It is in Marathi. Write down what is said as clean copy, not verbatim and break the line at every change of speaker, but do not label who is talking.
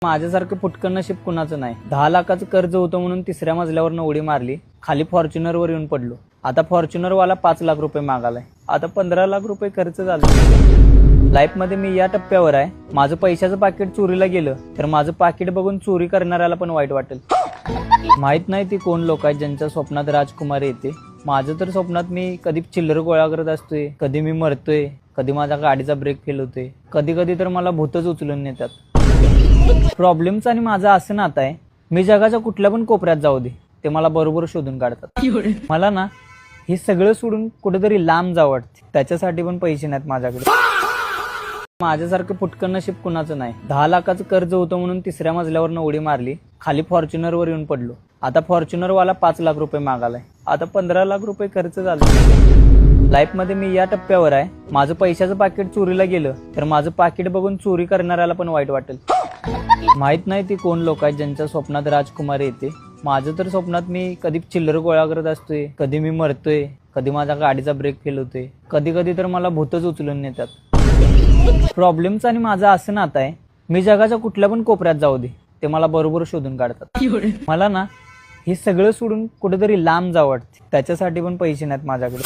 माझ्यासारखं फुटकं नशीब कुणाचं नाही. 10 लाखाचं कर्ज होतं म्हणून तिसऱ्या मजल्यावरनं उडी मारली. खाली फॉर्च्युनरवर येऊन पडलो. आता फॉर्च्युनरवाला 5 लाख रुपये मागालाय. आता 15 लाख रुपये खर्च झाला. लाईफमध्ये मी या टप्प्यावर आहे. माझं पैशाचं पाकिट चोरीला गेलं तर माझं पाकिट बघून चोरी करणाऱ्याला पण वाईट वाटेल. माहित नाही ती कोण लोक आहेत ज्यांच्या स्वप्नात राजकुमारी येते. माझं तर स्वप्नात मी कधी चिल्लर गोळा करत असतोय, कधी मी मरतोय, कधी माझ्या गाडीचा ब्रेक फेल होतोय, कधी कधी तर मला भूतच उचलून नेतात. प्रॉब्लेमचं आणि माझं असं नातं आहे, मी जगाच्या कुठल्या पण कोपऱ्यात जाऊ दे ते मला बरोबर शोधून काढतात. मला ना हे सगळं सोडून कुठेतरी लांब जावं वाटते. त्याच्यासाठी पण पैसे नाहीत माझ्याकडे. माझ्यासारखं फुटकं नशीब कुणाचं नाही. 10 लाखाचं कर्ज होतं म्हणून तिसऱ्या मजल्यावरनं उडी मारली. खाली फॉर्च्युनरवर येऊन पडलो. आता फॉर्च्युनरवाला 5 लाख रुपये मागालाय. आता 15 लाख रुपये खर्च झाला. लाईफमध्ये मी या टप्प्यावर आहे. माझं पैशाचं पाकिट चोरीला गेलं तर माझं पाकिट बघून चोरी करणाऱ्याला पण वाईट वाटेल. माहित नाही ती कोण लोक आहेत ज्यांच्या स्वप्नात राजकुमारी येते. माझं तर स्वप्नात मी कधी चिल्लर गोळा करत असतोय, कधी मी मरतोय, कधी माझ्या गाडीचा ब्रेक फेल होतोय, कधी कधी तर मला भूतच उचलून नेतात. प्रॉब्लेमचं आणि माझं असं नातं आहे, मी जगाच्या कुठल्या पण कोपऱ्यात जाऊ दे ते मला बरोबर शोधून काढतात. मला ना हे सगळं सोडून कुठेतरी लांब जावं वाटते. त्याच्यासाठी पण पैसे नाहीत माझ्याकडे.